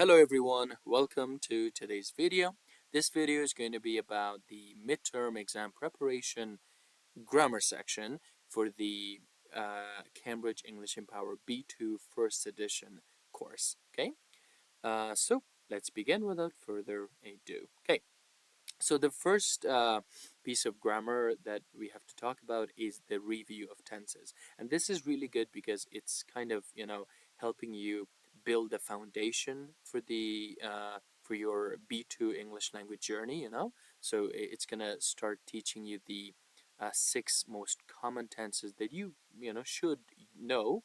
Hello everyone, welcome to today's video. This video is going to be about the midterm exam preparation grammar section for the Cambridge English Empower B2 First Edition course. Okay, so let's begin without further ado. Okay, so the first piece of grammar that we have to talk about is the review of tenses. And this is really good because it's kind of, helping you build a foundation for your B2 English language journey. So it's going to start teaching you the six most common tenses that you should know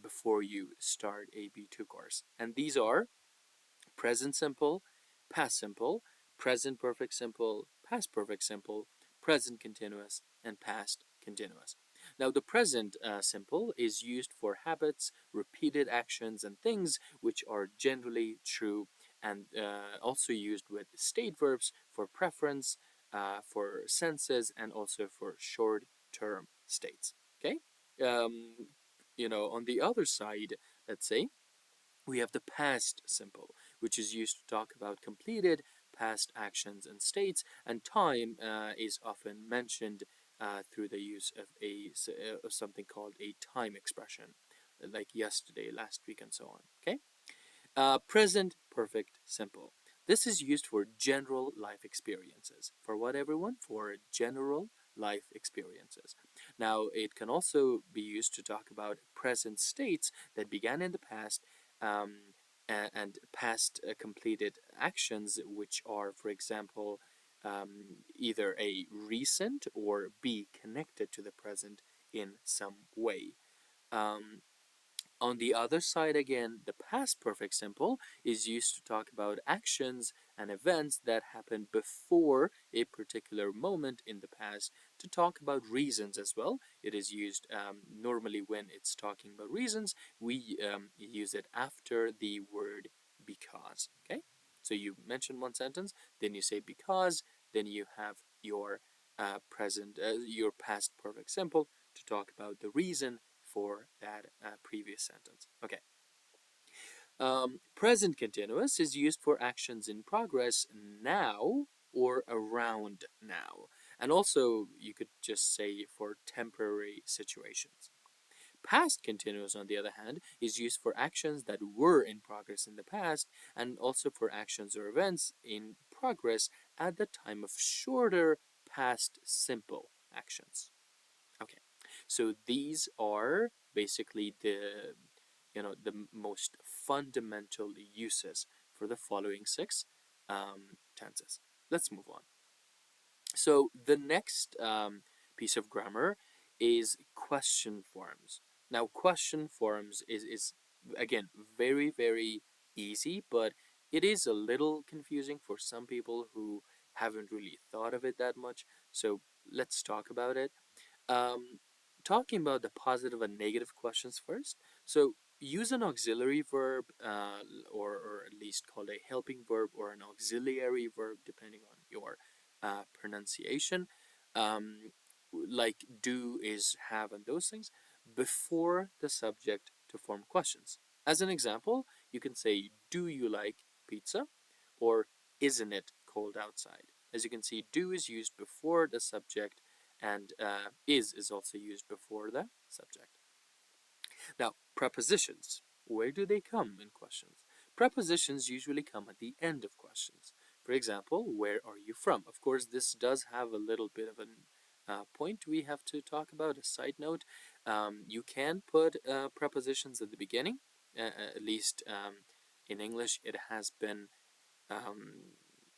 before you start a B2 course. And these are present simple, past simple, present perfect simple, past perfect simple, present continuous, and past continuous. Now, the present simple is used for habits, repeated actions, and things which are generally true, and also used with state verbs for preference, for senses, and also for short term states. Okay? Um, on the other side, let's say, we have the past simple, which is used to talk about completed past actions and states, and time is often mentioned through the use of something called a time expression, like yesterday, last week, and so on. Okay? Present perfect simple. This is used for general life experiences. For what, everyone? For general life experiences. Now, it can also be used to talk about present states that began in the past, and past completed actions, which are, for example, either a recent or be connected to the present in some way. Um, on the other side, again, the past perfect simple is used to talk about actions and events that happened before a particular moment in the past, to talk about reasons as well. It is used normally when it's talking about reasons, we use it after the word because. Okay? So you mention one sentence, then you say because, then you have your past perfect simple to talk about the reason for that previous sentence. Okay. Present continuous is used for actions in progress now or around now. And also, you could just say for temporary situations. Past continuous, on the other hand, is used for actions that were in progress in the past, and also for actions or events in progress at the time of shorter past simple actions. Okay, so these are basically the most fundamental uses for the following six tenses. Let's move on. So the next piece of grammar is question forms. Now, question forms is again very easy, but it is a little confusing for some people who haven't really thought of it that much. So let's talk about it. Um, Talking about the positive and negative questions first. So use an auxiliary verb, or at least called a helping verb or an auxiliary verb, depending on your pronunciation, like do, is, have, and those things, before the subject to form questions. As an example, you can say, do you like pizza? Or isn't it cold outside? As you can see, do is used before the subject, and is also used before the subject. Now, prepositions. Where do they come in questions? Prepositions usually come at the end of questions. For example, where are you from? Of course, this does have a little bit of a point we have to talk about, a side note. You can put prepositions at the beginning. At least in English, it has been um,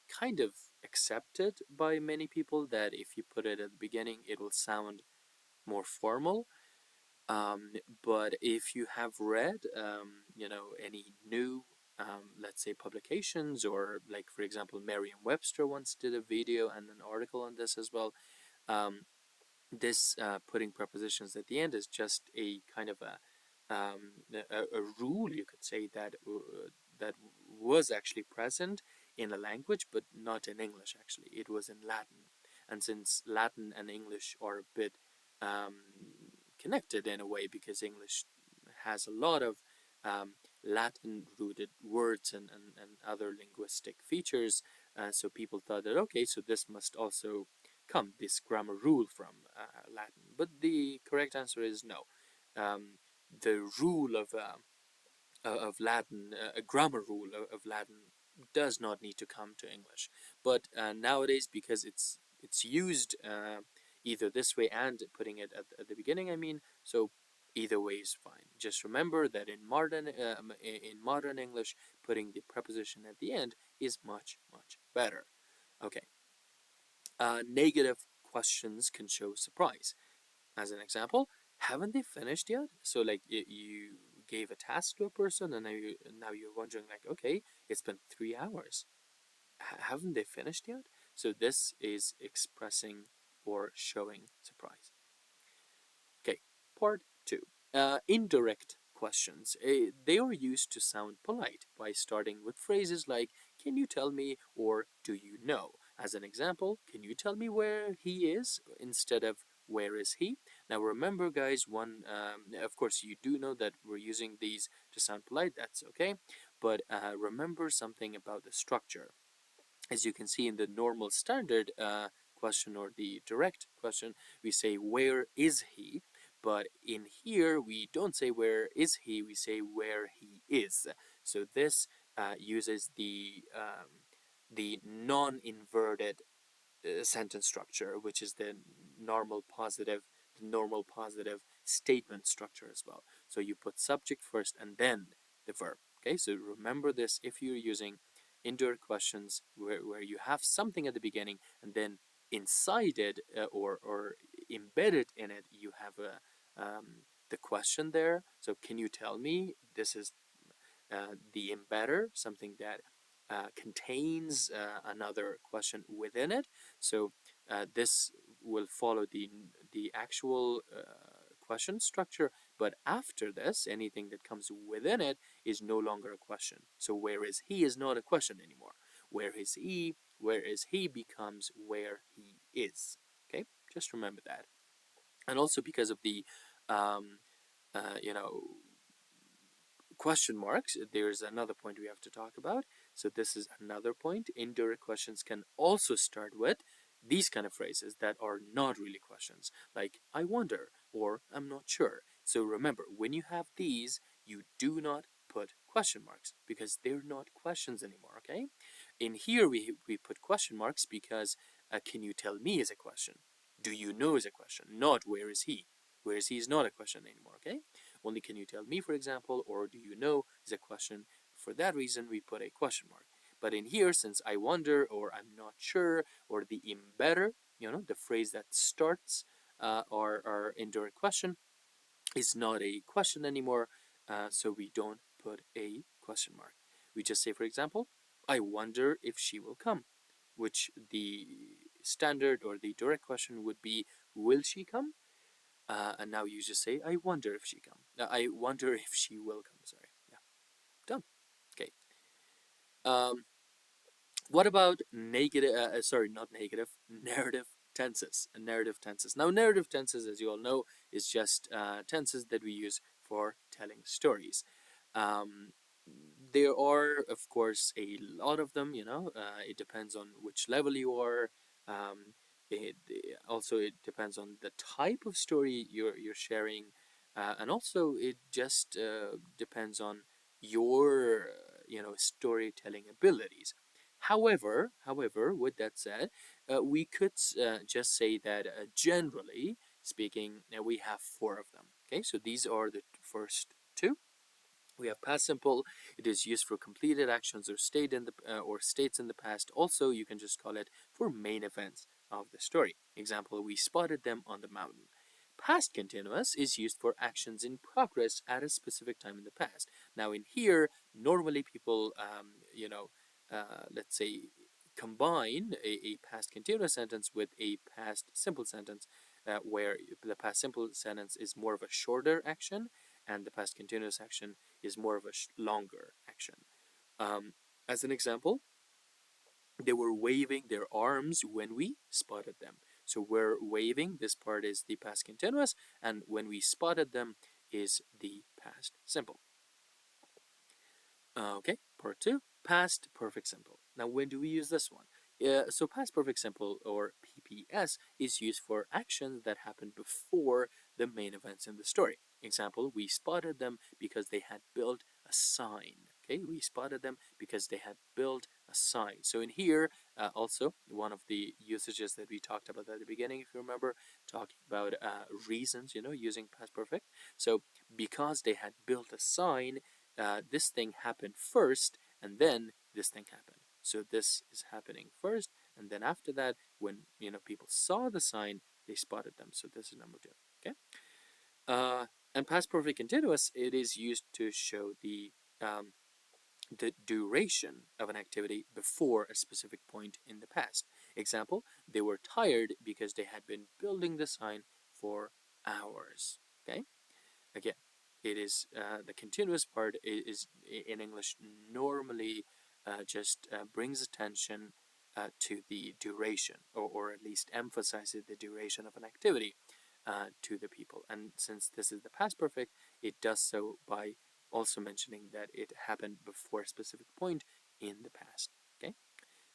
kind of accepted by many people that if you put it at the beginning, it will sound more formal. But if you have read, any new, let's say, publications, or like, for example, Merriam-Webster once did a video and an article on this as well. This putting prepositions at the end is just a kind of a rule, you could say, that was actually present in a language, but not in English. Actually, it was in Latin, and since Latin and English are a bit connected in a way, because English has a lot of Latin rooted words and other linguistic features. So people thought that, okay, so this must also come, this grammar rule from Latin. But the correct answer is no. The rule of Latin, a grammar rule of Latin, does not need to come to English. But nowadays, because it's used either this way and putting it at the beginning, I mean, so either way is fine. Just remember that in modern English, putting the preposition at the end is much better. Okay. Negative questions can show surprise. As an example, haven't they finished yet? So like you gave a task to a person, and now you're wondering like, okay, it's been 3 hours. Haven't they finished yet? So this is expressing or showing surprise. Okay, part two. Indirect questions. They are used to sound polite by starting with phrases like, can you tell me, or do you know? As an example, can you tell me where he is, instead of where is he? Now remember, guys, of course, you do know that we're using these to sound polite, that's okay. But remember something about the structure. As you can see in the normal standard question or the direct question, we say, where is he? But in here, we don't say where is he, we say where he is. So this uses the non-inverted sentence structure, which is the normal positive statement structure as well. So you put subject first and then the verb. Okay, so remember this if you're using indirect questions where you have something at the beginning and then inside it or embedded in it you have the question there. So can you tell me? This is the embedder, something that contains another question within it. So this will follow the actual question structure, but after this, anything that comes within it is no longer a question. So where is he is not a question anymore. Where is he? Where is he becomes where he is. Okay, just remember that. And also because of the um, you know, question marks, there's another point we have to talk about. So this is another point. Indirect questions can also start with these kind of phrases that are not really questions, like I wonder or I'm not sure. So remember, when you have these, you do not put question marks because they're not questions anymore, okay? In here, we put question marks because can you tell me is a question. Do you know is a question, not where is he. Where is he is not a question anymore, okay? Only can you tell me, for example, or do you know is a question. For that reason, we put a question mark. But in here, since I wonder or I'm not sure or the embedder, the phrase that starts our indirect question is not a question anymore, so we don't put a question mark. We just say, for example, I wonder if she will come, which the standard or the direct question would be, will she come? And now you just say, I wonder if she come. I wonder if she will come. Sorry. Yeah. Done. Okay. Um, what about negative? Sorry, not negative. Narrative tenses. Narrative tenses. Now, narrative tenses, as you all know, is just tenses that we use for telling stories. Um, there are, of course, a lot of them. It depends on which level you are. Also, it depends on the type of story you're sharing, and also it just depends on your storytelling abilities. However, with that said, we could just say that generally speaking, we have four of them. Okay, so these are the first two. We have past simple. It is used for completed actions or states in the past. Also, you can just call it for main events of the story. Example: we spotted them on the mountain. Past continuous is used for actions in progress at a specific time in the past. Now, in here, normally people, let's say, combine a past continuous sentence with a past simple sentence, where the past simple sentence is more of a shorter action, and the past continuous action is more of a longer action. Um, as an example, they were waving their arms when we spotted them. So we're waving, this part is the past continuous, and when we spotted them is the past simple. Okay, part two, past perfect simple. Now, when do we use this one? So, past perfect simple or PPS is used for actions that happen before the main events in the story. Example, we spotted them because they had built a sign. Okay, we spotted them because they had built a sign. So, in here, also, one of the usages that we talked about at the beginning, if you remember, talking about reasons, using past perfect. So, because they had built a sign, this thing happened first, and then this thing happened. So this is happening first, and then after that, when people saw the sign, they spotted them. So this is number two. Okay. And past perfect continuous, it is used to show um, the duration of an activity before a specific point in the past. Example: they were tired because they had been building the sign for hours. Okay. Again, it is the continuous part is in English normally just brings attention to the duration, or at least emphasizes the duration of an activity to the people. And since this is the past perfect, it does so by also mentioning that it happened before a specific point in the past. Okay.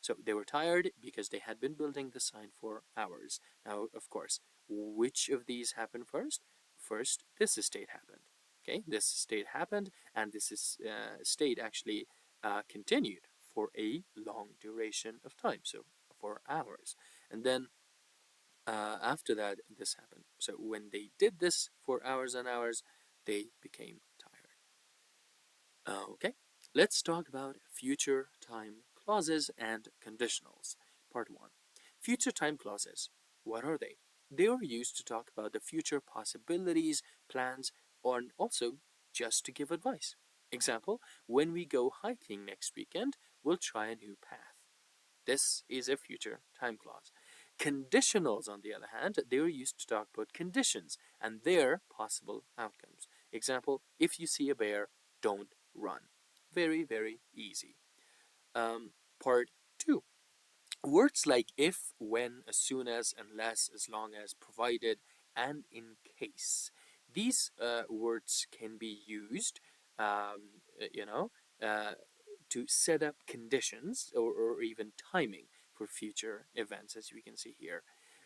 So they were tired because they had been building the sign for hours. Now, of course, which of these happened first? First, this state happened. Okay, this state happened, and state actually continued for a long duration of time, so for hours. And then after that, this happened. So when they did this for hours and hours, they became tired. Okay, let's talk about future time clauses and conditionals. Part 1. Future time clauses. What are they? They are used to talk about the future possibilities, plans, or also just to give advice. Example, when we go hiking next weekend, we'll try a new path. This is a future time clause. Conditionals, on the other hand, they are used to talk about conditions and their possible outcomes. Example, if you see a bear, don't run. Very, very easy. Part 2. Words like if, when, as soon as, unless, as long as, provided, and in case. These words can be used, um, you know, uh, to set up conditions or even timing for future events, as we can see here.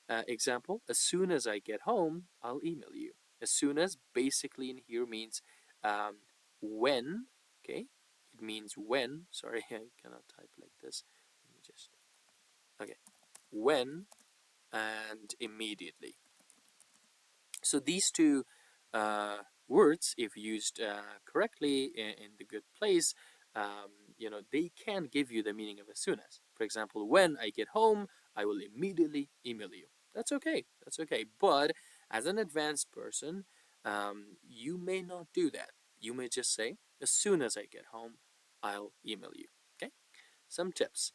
Example, as soon as I get home, I'll email you. As soon as basically in here means um, when, okay? It means when, sorry, I cannot type like this. Let me just, okay. When and immediately. So these two words, if used correctly in the good place, they can give you the meaning of as soon as. For example, when I get home, I will immediately email you. That's okay. That's okay. But as an advanced person, you may not do that. You may just say, as soon as I get home, I'll email you. Okay. Some tips.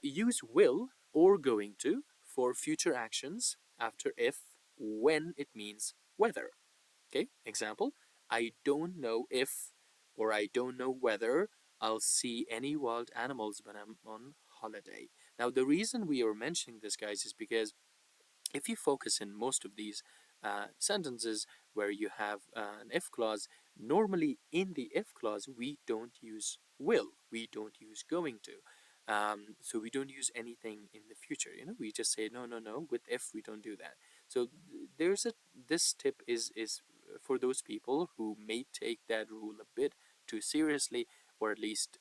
Use will or going to for future actions after if, when it means whether. Okay, example, I don't know if or I don't know whether I'll see any wild animals when I'm on holiday. Now, the reason we are mentioning this, guys, is because if you focus in most of these sentences where you have an if clause, normally in the if clause, we don't use will, we don't use going to. So we don't use anything in the future. We just say no, no, no. With if, we don't do that. So there's a this tip is for those people who may take that rule a bit too seriously, or at least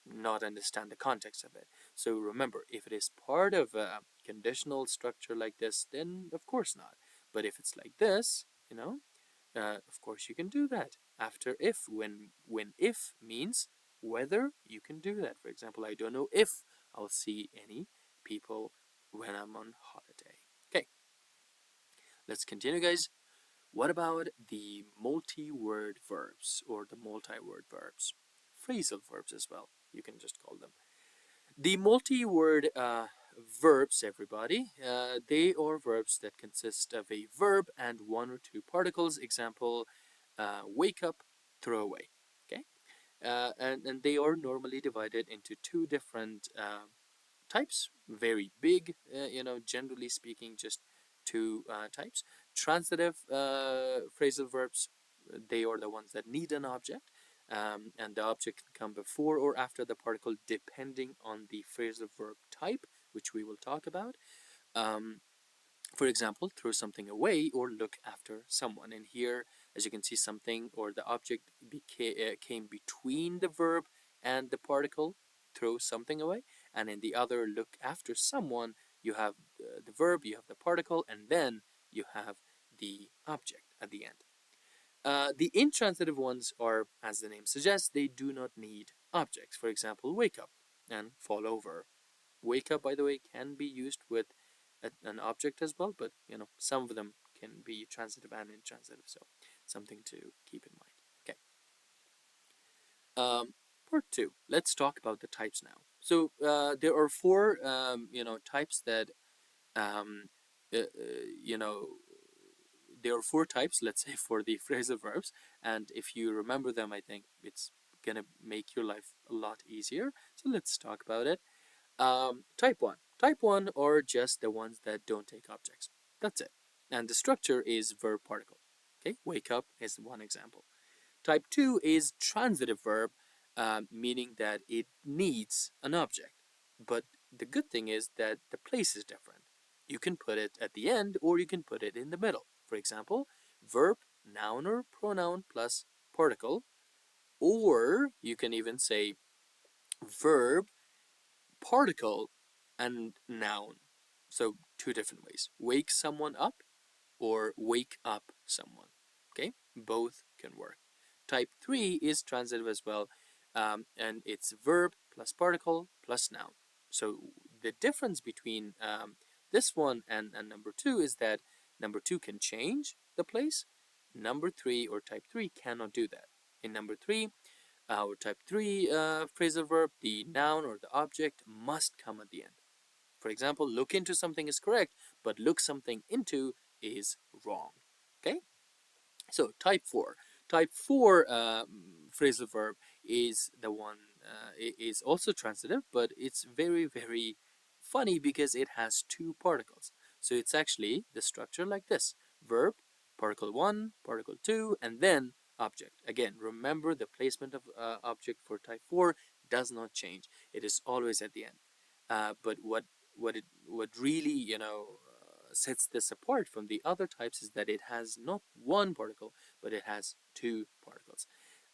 not understand the context of it. So remember, if it is part of a conditional structure like this, then of course not. But if it's like this, of course you can do that. After if, when if means whether, you can do that. For example, I don't know if I'll see any people when I'm on holiday. Okay, let's continue, guys. What about the multi-word verbs or the multi-word verbs? Phrasal verbs as well, you can just call them. The multi-word verbs, everybody, they are verbs that consist of a verb and one or two particles. Example, wake up, throw away. Okay, and they are normally divided into two different types. Very big, generally speaking, just two types. Transitive phrasal verbs, they are the ones that need an object. and the object can come before or after the particle depending on the phrasal verb type, which we will talk about. Um, for example, throw something away or look after someone. And here, as you can see, something or the object came between the verb and the particle, throw something away. And in the other, look after someone, you have the verb, you have the particle, and then you have the object at the end. The intransitive ones are, as the name suggests, they do not need objects. For example, wake up and fall over. Wake up, by the way, can be used with an object as well, but some of them can be transitive and intransitive, so something to keep in mind. Okay. Part two. Let's talk about the types now. So there are four, types that, um, uh, uh, you know, there are four types. Let's say for the phrasal verbs, and if you remember them, I think it's gonna make your life a lot easier. So let's talk about it. Type 1. Type 1 are just the ones that don't take objects. That's it. And the structure is verb particle. Okay, wake up is one example. Type 2 is transitive verb, meaning that it needs an object. But the good thing is that the place is different. You can put it at the end or you can put it in the middle. For example, verb, noun or pronoun plus particle. Or you can even say verb, particle, and noun. So two different ways. Wake someone up or wake up someone. Okay, both can work. Type 3 is transitive as well, and it's verb plus particle plus noun. So the difference between this one and number 2 is that number 2 can change the place. Number 3 or type 3 cannot do that. In number 3, or type 3 phrasal verb, the noun or the object must come at the end. For example, look into something is correct, but look something into is wrong. Okay? So type 4. Type 4 phrasal verb is the one, is also transitive, but it's very, very funny because it has two particles. So it's actually the structure like this. Verb, particle 1, particle 2, and then object. Again, remember the placement of object for type 4 does not change. It is always at the end. But what really sets this apart from the other types is that it has not one particle, but it has two particles.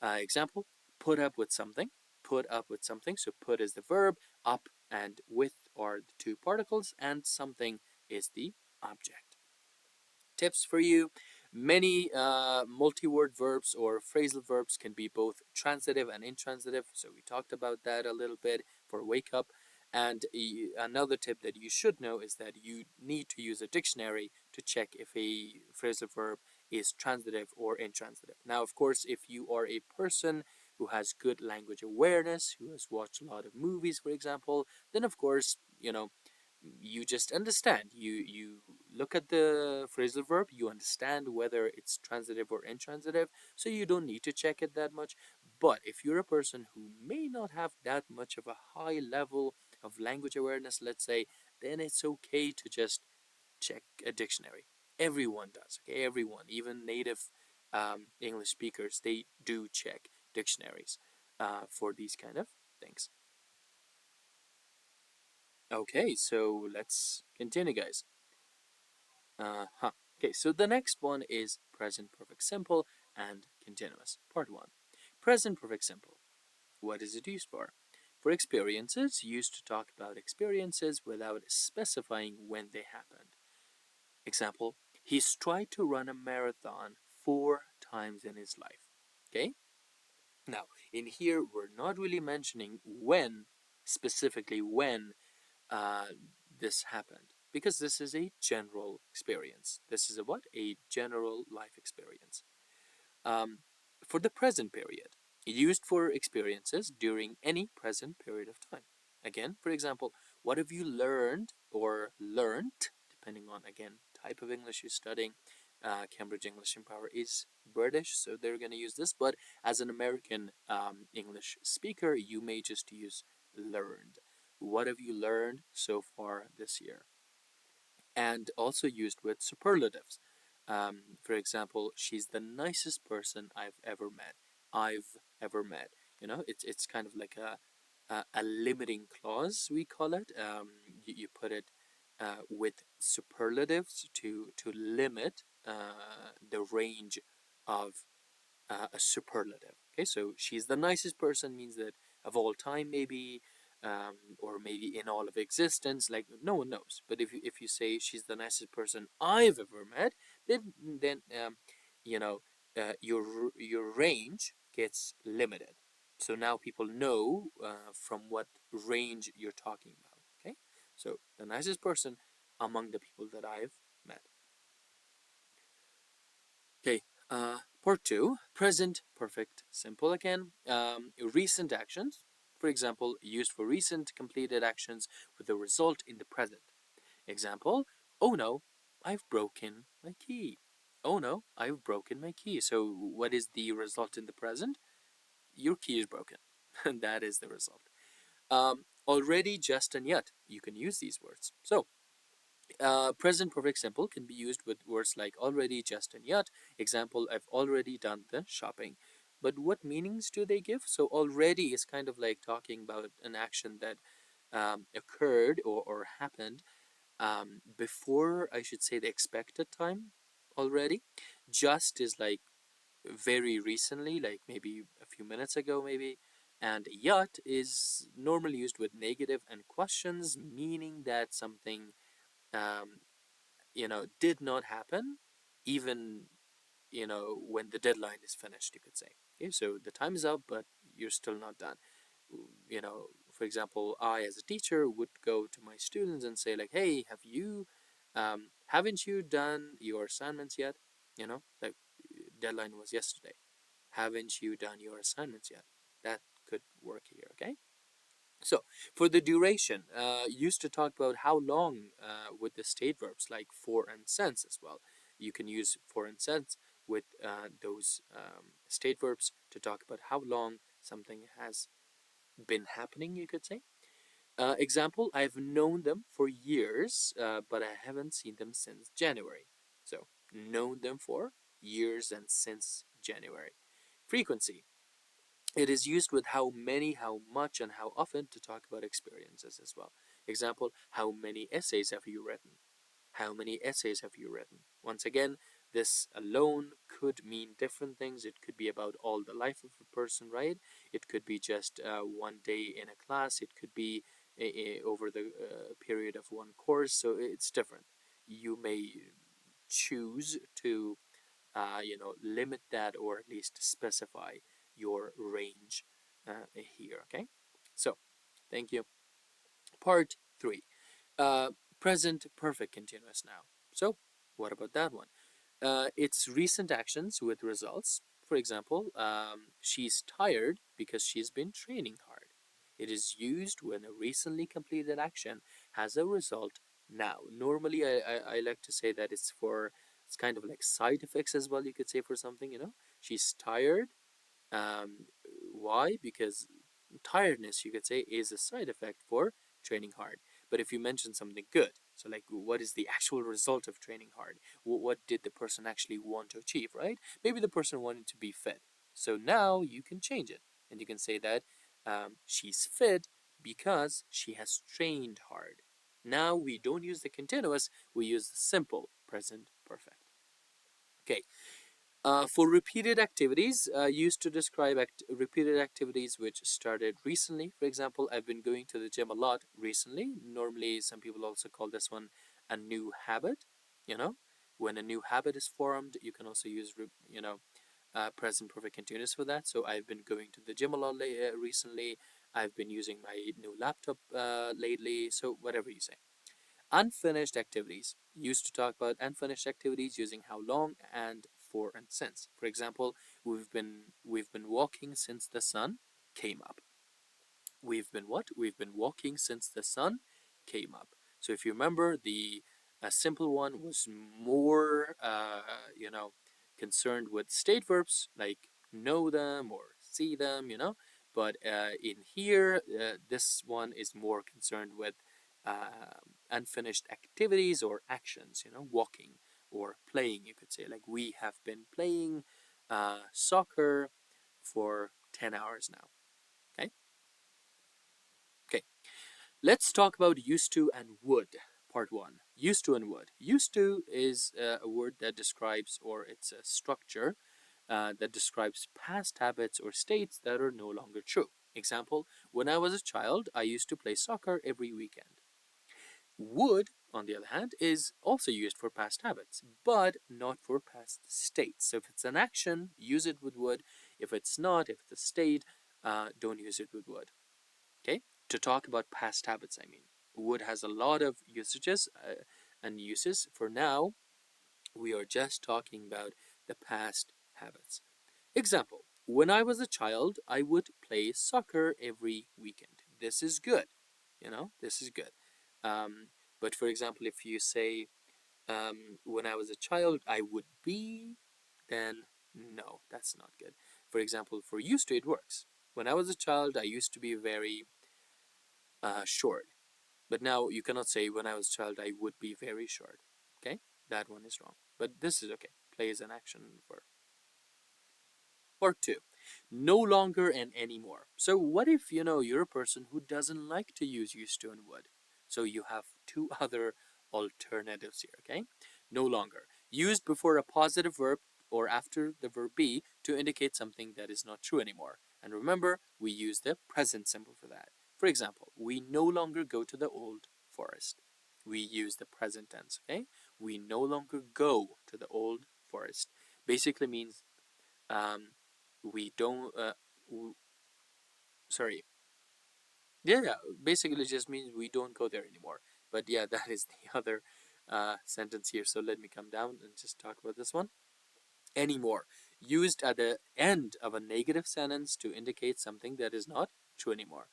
Example: put up with something. Put up with something. So put is the verb, up and with are the two particles, and something is the object. Tips for you. Many multi-word verbs or phrasal verbs can be both transitive and intransitive. So we talked about that a little bit for wake up. And another tip that you should know is that you need to use a dictionary to check if a phrasal verb is transitive or intransitive. Now, of course, if you are a person who has good language awareness, who has watched a lot of movies, for example, then of course, you just understand. You look at the phrasal verb, you understand whether it's transitive or intransitive, so you don't need to check it that much. But if you're a person who may not have that much of a high level of language awareness, let's say, then it's okay to just check a dictionary. Everyone does, okay? Everyone, even native English speakers, they do check dictionaries for these kind of things. Okay, so let's continue, guys. Uh-huh. Okay, so the next one is present perfect simple and continuous. Part 1. Present perfect simple. What is it used for? For experiences, used to talk about experiences without specifying when they happened. Example: he's tried to run a marathon 4 times in his life. Okay? Now, in here, we're not really mentioning when, specifically when uh, this happened, because this is a general experience. This is a what? A general life experience. Um, for the present period, used for experiences during any present period of time. Again, for example, what have you learned or learnt, depending on, again, type of English you're studying. Cambridge English Empower is British, so they're going to use this, but as an American English speaker, you may just use learned. What have you learned so far this year? And also used with superlatives. For example, she's the nicest person I've ever met. I've ever met. It's kind of like a limiting clause, we call it. You put it with superlatives to limit the range of a superlative. Okay, so she's the nicest person means that of all time, maybe, or maybe in all of existence. Like no one knows. But if you say she's the nicest person I've ever met, then you know your range gets limited. So now people know from what range you're talking about. Okay, so the nicest person among the people that I've met. Okay, part two, present perfect simple again. Recent actions, for example, used for recent completed actions with a result in the present. Example, oh no, I've broken my key. Oh no, I've broken my key. So what is the result in the present? Your key is broken. That is the result. Already, just, and yet. You can use these words. So present perfect simple can be used with words like already, just, and yet. Example, I've already done the shopping. But what meanings do they give? So already is kind of like talking about an action that occurred or happened before, I should say, the expected time already. Just is like very recently, like maybe a few minutes ago, maybe. And yet is normally used with negative and questions, meaning that something um, did not happen, even, when the deadline is finished, you could say. Okay, so the time is up, but you're still not done. For example, I, as a teacher, would go to my students and say, like, hey, haven't you done your assignments yet? Like, deadline was yesterday. Haven't you done your assignments yet? That could work here, okay? So, for the duration, used to talk about how long with the state verbs like for and since as well. You can use for and since with those state verbs to talk about how long something has been happening, you could say. Example, I've known them for years, but I haven't seen them since January. So, known them for years and since January. Frequency, it is used with how many, how much, and how often to talk about experiences as well. Example, how many essays have you written? How many essays have you written? Once again, this alone could mean different things. It could be about all the life of a person, right? It could be just one day in a class. It could be over the period of one course. So it's different. You may choose to limit that or at least specify your range here. Okay, so thank you. Part three, uh, present perfect continuous now. So what about that one? It's recent actions with results. For example, she's tired because she's been training hard. It is used when a recently completed action has a result now. Normally, I like to say that it's kind of like side effects as well, you could say, for something, She's tired. Why? Because tiredness, you could say, is a side effect for training hard. But if you mention something good, so like what is the actual result of training hard? What did the person actually want to achieve, right? Maybe the person wanted to be fit. So now you can change it and you can say that she's fit because she has trained hard. Now we don't use the continuous, we use the simple present perfect. Okay, for repeated activities, used to describe repeated activities which started recently. For example, I've been going to the gym a lot recently. Normally, some people also call this one a new habit. You know, when a new habit is formed, you can also use, present perfect continuous for that. So I've been going to the gym a lot recently. I've been using my new laptop lately. So whatever you say. Unfinished activities. Used to talk about unfinished activities using how long and for and since. For example, we've been walking since the sun came up. We've been what? We've been walking since the sun came up. So if you remember, the simple one was more, concerned with state verbs like know them or see them, But in here, this one is more concerned with unfinished activities or actions, walking or playing, you could say. Like we have been playing soccer for 10 hours now. Okay. Okay. Let's talk about used to and would. Part one. Used to and would. Used to is a word that describes, or it's a structure that describes past habits or states that are no longer true. Example, when I was a child, I used to play soccer every weekend. Would, on the other hand, is also used for past habits, but not for past states. So if it's an action, use it with would. If it's not, if it's a state, don't use it with would. Okay? To talk about past habits, I mean. Would has a lot of usages and uses. For now, we are just talking about the past habits. Example, when I was a child, I would play soccer every weekend. This is good. This is good. Um, but for example, if you say, when I was a child, I would be, then no, that's not good. For example, for used to, it works. When I was a child, I used to be very short. But now you cannot say, when I was a child, I would be very short. Okay? That one is wrong. But this is okay. Play is an action verb. Part two, no longer and anymore. So what if, you're a person who doesn't like to use used to and would? So you have two other alternatives here, okay? No longer. Used before a positive verb or after the verb be to indicate something that is not true anymore. And remember, we use the present simple for that. For example, we no longer go to the old forest. We use the present tense, okay? We no longer go to the old forest. Basically means um, we don't sorry, yeah, basically just means we don't go there anymore. But yeah, that is the other sentence here, so let me come down and just talk about this one. Anymore, used at the end of a negative sentence to indicate something that is not true anymore.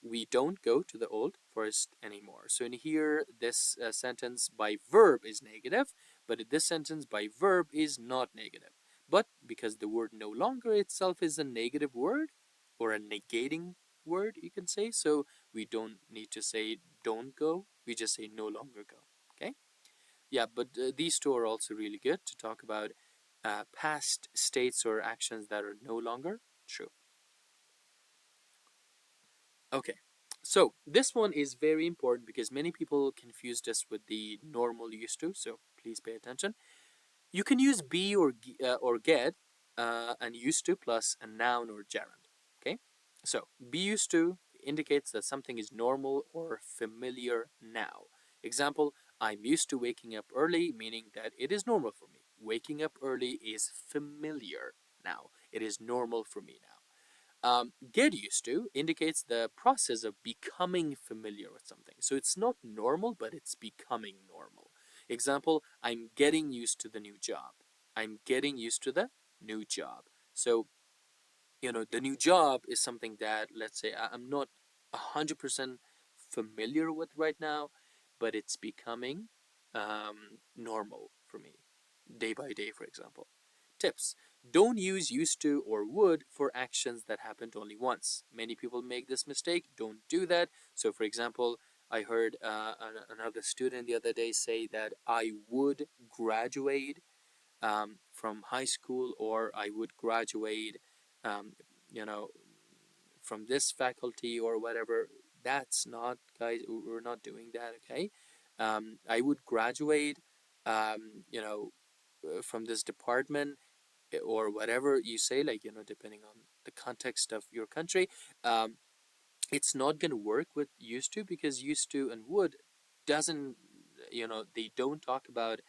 We don't go to the old forest anymore. So in here, this sentence by verb is negative, but this sentence by verb is not negative. But because the word no longer itself is a negative word or a negating word, you can say, so we don't need to say don't go, we just say no longer go. Okay? Yeah, but these two are also really good to talk about past states or actions that are no longer true. Okay, so this one is very important because many people confuse this with the normal used to, so please pay attention. You can use be or get and used to plus a noun or gerund. Okay, so be used to indicates that something is normal or familiar now. Example, I'm used to waking up early, meaning that it is normal for me. Waking up early is familiar now. It is normal for me now. Get used to indicates the process of becoming familiar with something. So it's not normal, but it's becoming normal. Example, I'm getting used to the new job. I'm getting used to the new job. So, the new job is something that, let's say, I'm not 100% familiar with right now, but it's becoming normal for me day by day, for example. Tips: don't use used to or would for actions that happened only once. Many people make this mistake. Don't do that. So, for example, I heard another student the other day say that I would graduate from high school, or I would graduate, um, you know, from this faculty or whatever. That's not, guys, we're not doing that, okay? I would graduate, from this department or whatever you say, like, depending on the context of your country. It's not going to work with used to because used to and would doesn't, they don't talk about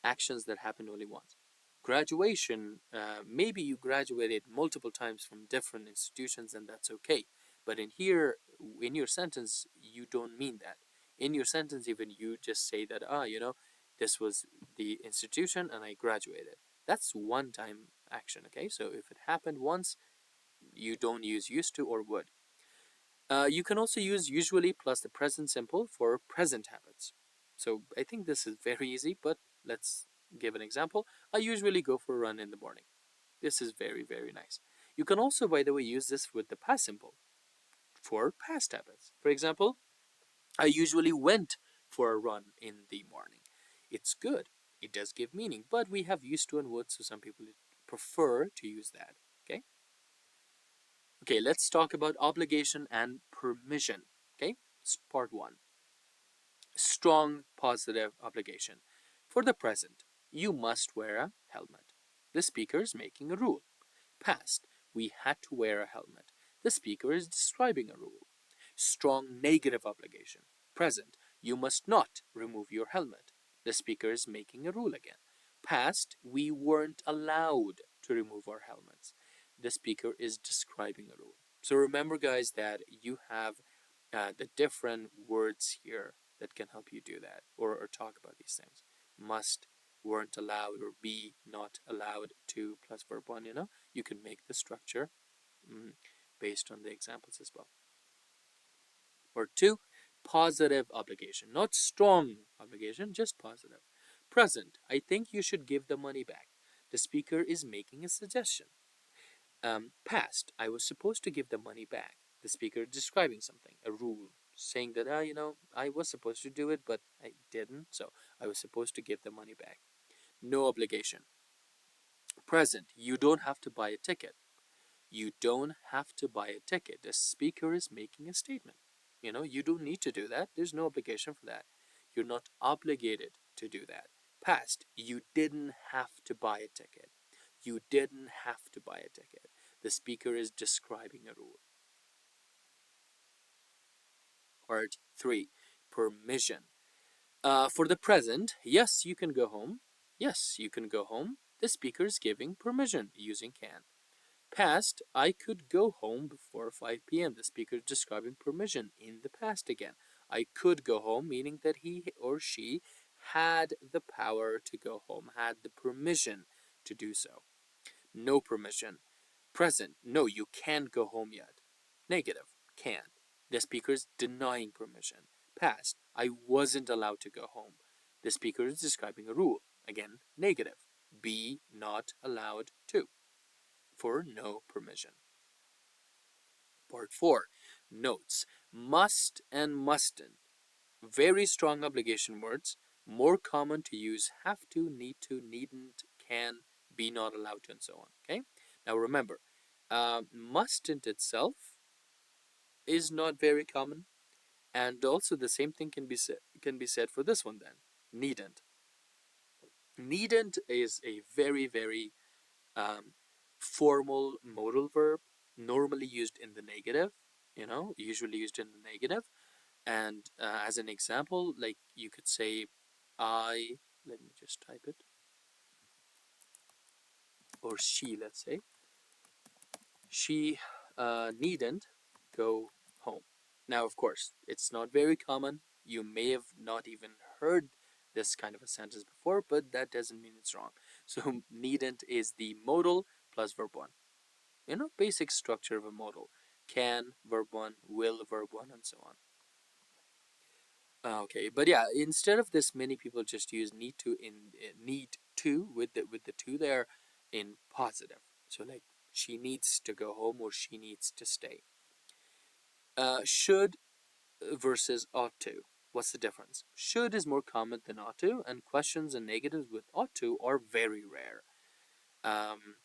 actions that happened only once. Graduation, maybe you graduated multiple times from different institutions, and that's okay. But in here, in your sentence, you don't mean that. In your sentence, even you just say that, this was the institution and I graduated. That's one time action, okay? So if it happened once, you don't use used to or would. You can also use usually plus the present simple for present habits. So I think this is very easy, but let's give an example. I usually go for a run in the morning. This is very, very nice. You can also, by the way, use this with the past simple for past habits. For example, I usually went for a run in the morning. It's good. It does give meaning, but we have used to and would, so some people prefer to use that. Okay? Okay, let's talk about obligation and permission. Okay, part one. Strong positive obligation. For the present, you must wear a helmet. The speaker is making a rule. Past, we had to wear a helmet. The speaker is describing a rule. Strong negative obligation. Present, you must not remove your helmet. The speaker is making a rule again. Past, we weren't allowed to remove our helmets. The speaker is describing a rule. So remember, guys, that you have the different words here that can help you do that, or talk about these things. Must, weren't allowed, or be not allowed to plus verb one, you can make the structure mm, based on the examples as well. Or two, positive obligation, not strong obligation, just positive. Present, I think you should give the money back. The speaker is making a suggestion. Past, I was supposed to give the money back. The speaker describing something, a rule, saying that, I was supposed to do it, but I didn't, so I was supposed to give the money back. No obligation. Present, you don't have to buy a ticket. You don't have to buy a ticket. The speaker is making a statement. You don't need to do that. There's no obligation for that. You're not obligated to do that. Past, you didn't have to buy a ticket. You didn't have to buy a ticket. The speaker is describing a rule. Part 3. Permission. For the present, yes, you can go home. Yes, you can go home. The speaker is giving permission using can. Past, I could go home before 5 p.m. The speaker is describing permission in the past again. I could go home, meaning that he or she had the power to go home, had the permission to do so. No permission. Present, no, you can't go home yet. Negative, can't. The speaker is denying permission. Past, I wasn't allowed to go home. The speaker is describing a rule. Again, negative, be not allowed to, for no permission. Part 4. Notes. Must and mustn't. Very strong obligation words. More common to use have to, need to, needn't, can, be not allowed to, and so on. Okay? Now remember, mustn't itself is not very common, and also the same thing can be said for this one then. Needn't. Needn't is a very, very um, formal modal verb, normally used in the negative, usually used in the negative. And as an example, like you could say, let me just type it, or she, let's say, she needn't go home. Now, of course, it's not very common. You may have not even heard this kind of a sentence before, but that doesn't mean it's wrong. So, needn't is the modal plus verb one. Basic structure of a modal. Can, verb one, will, verb one, and so on. Okay, but yeah, instead of this, many people just use need to need to with the to there in positive. So like she needs to go home or she needs to stay. Should versus ought to. What's the difference? Should is more common than ought to, and questions and negatives with ought to are very rare. Um,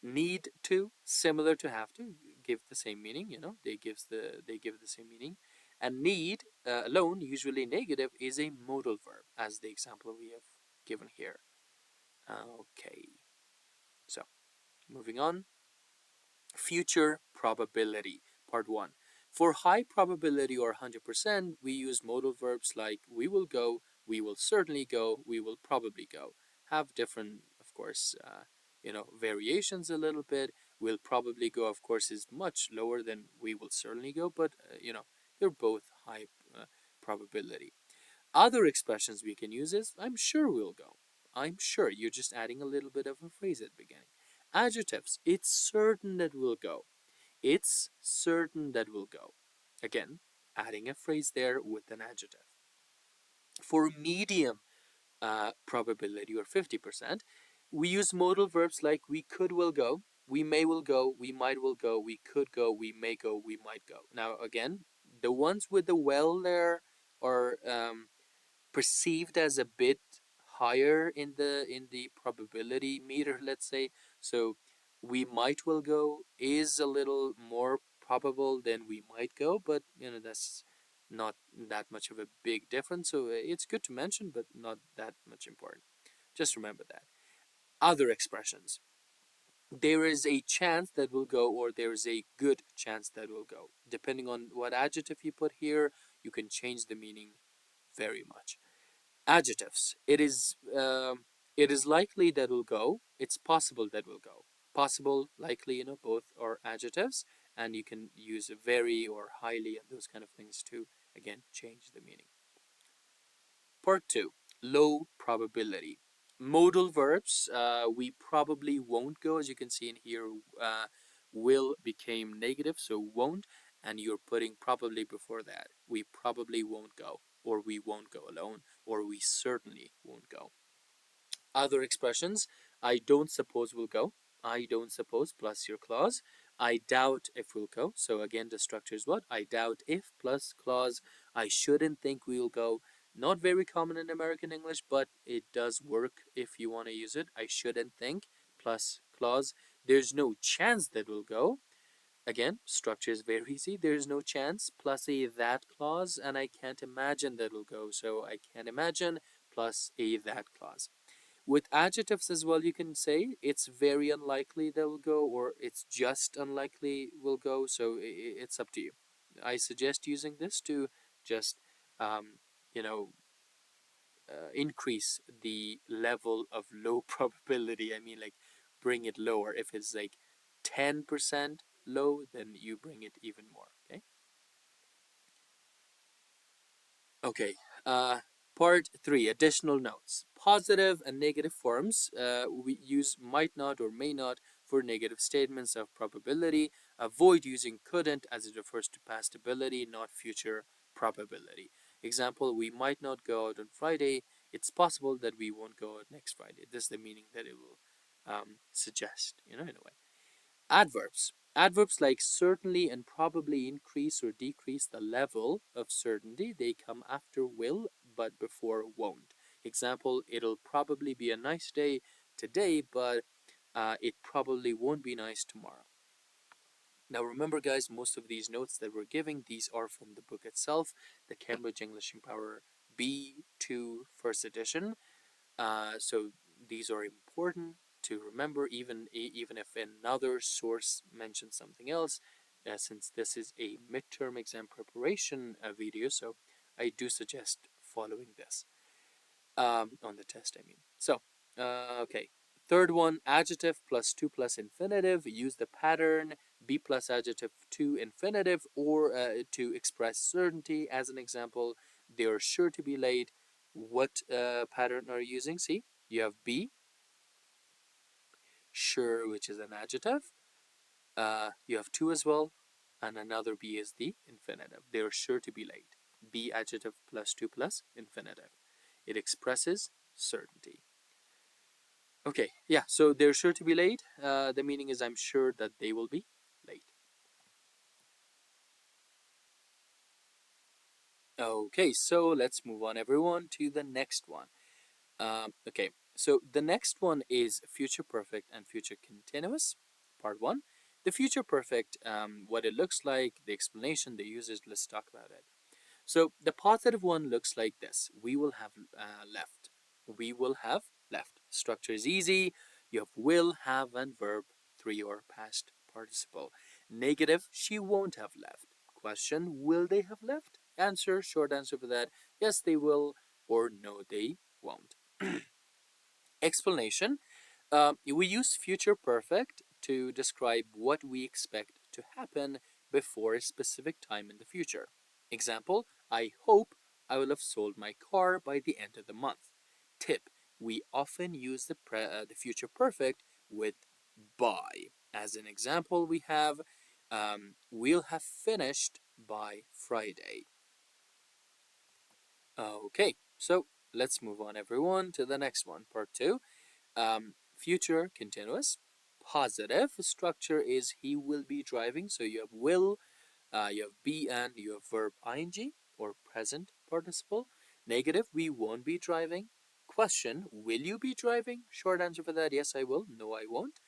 Need to, similar to have to, give the same meaning. They give the same meaning. And need alone, usually negative, is a modal verb, as the example we have given here. Okay, so moving on. Future probability, part 1. For high probability or 100%, we use modal verbs like we will go, we will certainly go, we will probably go. Have different, of course, variations a little bit. Will probably go, of course, is much lower than we will certainly go, but, they're both high probability. Other expressions we can use is I'm sure we'll go. I'm sure. You're just adding a little bit of a phrase at the beginning. Adjectives. It's certain that we'll go. It's certain that we'll go. Again, adding a phrase there with an adjective. For medium probability or 50%, we use modal verbs like we could will go, we may will go, we might will go, we could go, we may go, we might go. Now again, the ones with the well there are perceived as a bit higher in the probability meter, let's say. So we might will go is a little more probable than we might go, but that's not that much of a big difference. So it's good to mention, but not that much important. Just remember that. Other expressions. There is a chance that will go, or there is a good chance that will go. Depending on what adjective you put here, you can change the meaning very much. Adjectives. It is likely that will go. It's possible that will go. Possible, likely, both are adjectives, and you can use very or highly and those kind of things to again change the meaning. Part two, low probability. Modal verbs, we probably won't go, as you can see in here, will became negative, so won't, and you're putting probably before that. We probably won't go, or we won't go alone, or we certainly won't go. Other expressions, I don't suppose we'll go. I don't suppose plus your clause. I doubt if we'll go. So again, the structure is what? I doubt if plus clause. I shouldn't think we'll go. Not very common in American English, but it does work if you want to use it. I shouldn't think plus clause. There's no chance that we'll go. Again, structure is very easy. There's no chance plus a that clause, and I can't imagine that will go. So I can't imagine plus a that clause. With adjectives as well, you can say it's very unlikely they'll go, or it's just unlikely will go. So it's up to you. I suggest using this to just, um, you know, increase the level of low probability. I mean, like, bring it lower. If it's like 10% low, then you bring it even more. Okay. Okay. Part three, additional notes. Positive and negative forms. We use might not or may not for negative statements of probability. Avoid using couldn't as it refers to past ability, not future probability. Example, we might not go out on Friday. It's possible that we won't go out next Friday. This is the meaning that it will suggest, in a way. Adverbs. Adverbs like certainly and probably increase or decrease the level of certainty. They come after will, but before won't. Example, it'll probably be a nice day today, but it probably won't be nice tomorrow. Now remember, guys, most of these notes that we're giving, these are from the book itself, the Cambridge English Empower B2 first edition. So these are important to remember, even if another source mentions something else, since this is a midterm exam preparation video. So I do suggest following this on the test. I mean, so okay. Third one, adjective plus to plus infinitive. Use the pattern be plus adjective to infinitive, or to express certainty. As an example, they are sure to be late. What pattern are you using? See, you have be, sure, which is an adjective. You have to as well, and another be is the infinitive. They are sure to be late. Be adjective plus to plus infinitive. It expresses certainty. Okay, yeah, so they're sure to be late. The meaning is I'm sure that they will be late. Okay, so let's move on, everyone, to the next one. Okay, so the next one is future perfect and future continuous, part one. The future perfect, what it looks like, the explanation, the uses, let's talk about it. So the positive one looks like this. We will have left. We will have left. Structure is easy. You have will, have, and verb, three or past participle. Negative, she won't have left. Question, will they have left? Answer, short answer for that, yes, they will, or no, they won't. Explanation, we use future perfect to describe what we expect to happen before a specific time in the future. Example, I hope I will have sold my car by the end of the month. Tip, we often use the future perfect with by. As an example, we have we'll have finished by Friday. Okay, so let's move on, everyone, to the next one, part two. Future continuous. Positive structure is he will be driving. So you have will, you have be, and you have verb ing or present participle. Negative, we won't be driving. Question, will you be driving? Short answer for that, yes, I will. No, I won't.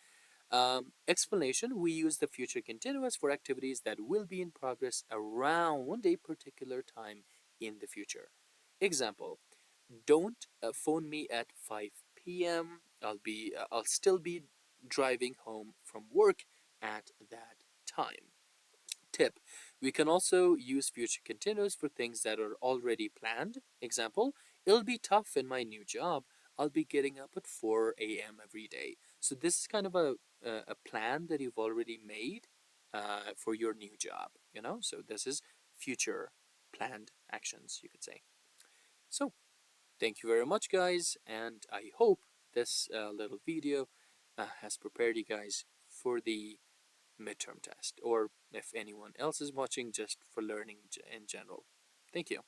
Explanation, we use the future continuous for activities that will be in progress around a particular time in the future. Example, don't phone me at 5 p.m. I'll still be driving home from work at that time. Tip, we can also use future continuous for things that are already planned. Example, it'll be tough in my new job. I'll be getting up at 4 a.m. every day. So this is kind of a plan that you've already made for your new job, you know? So this is future planned actions, you could say. So thank you very much, guys, and I hope this little video has prepared you guys for the midterm test, or if anyone else is watching, just for learning in general. Thank you.